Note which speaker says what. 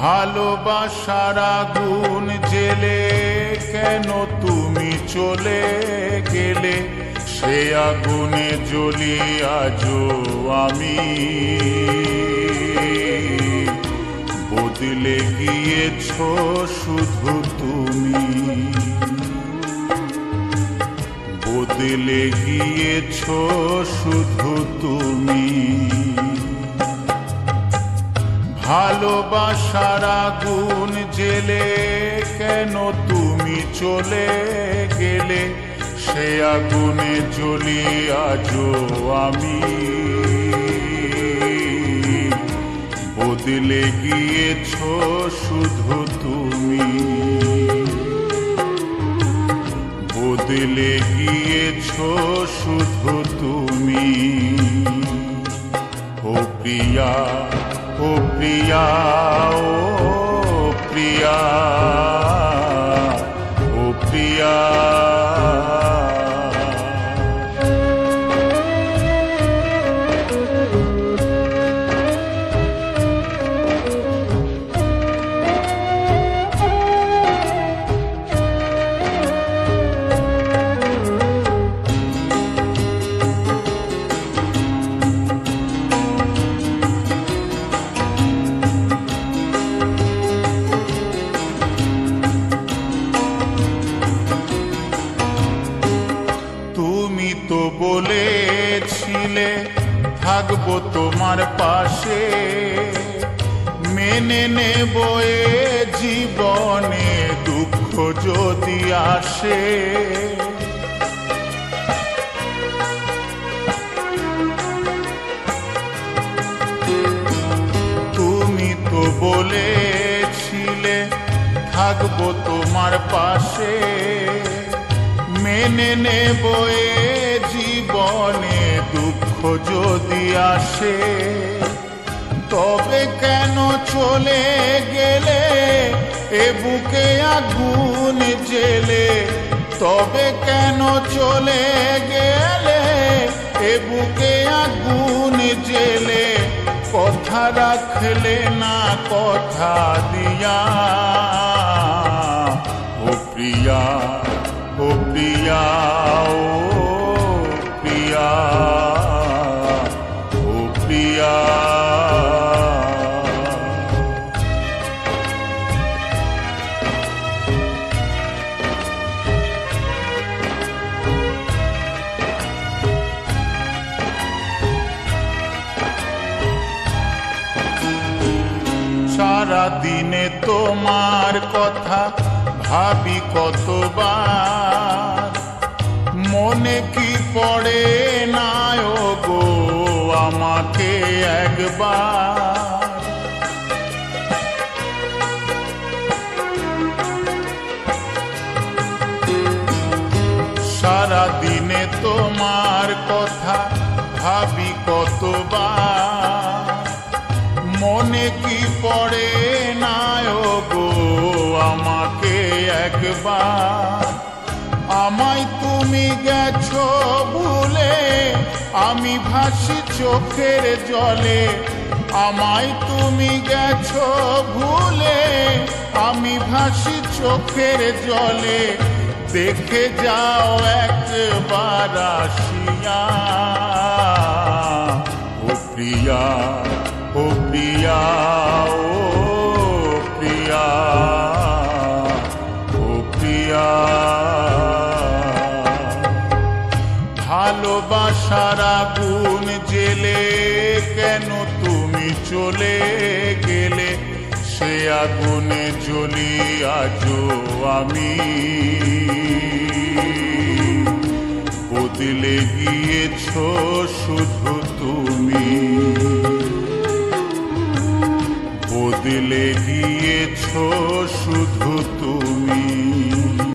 Speaker 1: ভালোবাসার আগুন জেলে কেন তুমি চলে গেলে, সে আগুনে জ্বলি আজও আমি। বদলে গিয়েছো শুধু তুমি, বদলে গিয়েছো শুধু তুমি। ভালোবাসার আগুন জেলে কেন তুমি চলে গেলে, সে আগুনে জ্বলি আজও আমি। বদলে গিয়েছো শুধু তুমি, বদলে গিয়েছো শুধু তুমি। ও প্রিয়া, ও প্রিয়া, ও প্রিয়া, ও প্রিয়া। তুমি তো বলেছিলে থাকবো তোমার পাশে, মেনে নেব এ জীবনে দুঃখ যদি আসে। তুমি তো বলেছিলে থাকবো তোমার পাশে, মেনে নেব এ জীবনে দুঃখ যদি আসে। তবে কেন চলে গেলে এ বুকে আগুন জেলে, তবে কেন চলে গেলে এ বুকে আগুন জেলে। কথা রাখলে না কথা দিয়া, ও প্রিয়া, ও প্রিয়া, ও প্রিয়া, ও প্রিয়া। সারা দিনে তোমার কথা ভাবি কতবার, মনে কি পড়ে না গো আমাকে একবার। সারা দিনে তোমার কথা ভাবি কতবার, মনে কি পড়ে না গো আমাকে একবার। আমায় তুমি গেছো ভুলে, আমি ভাসি চোখের জলে। আমায় তুমি গেছো ভুলে, আমি ভাসি চোখের জলে। দেখে যাও একবার আসিয়া, ও প্রিয়া, ও প্রিয়া, ও প্রিয়া, ও প্রিয়া। ভালোবাসার আগুন জেলে কেন তুমি চলে গেলে, সে আগুনে জ্বলি আজও আমি। বদলে গিয়েছো শুধু তুমি, বদলে গিয়েছো শুধু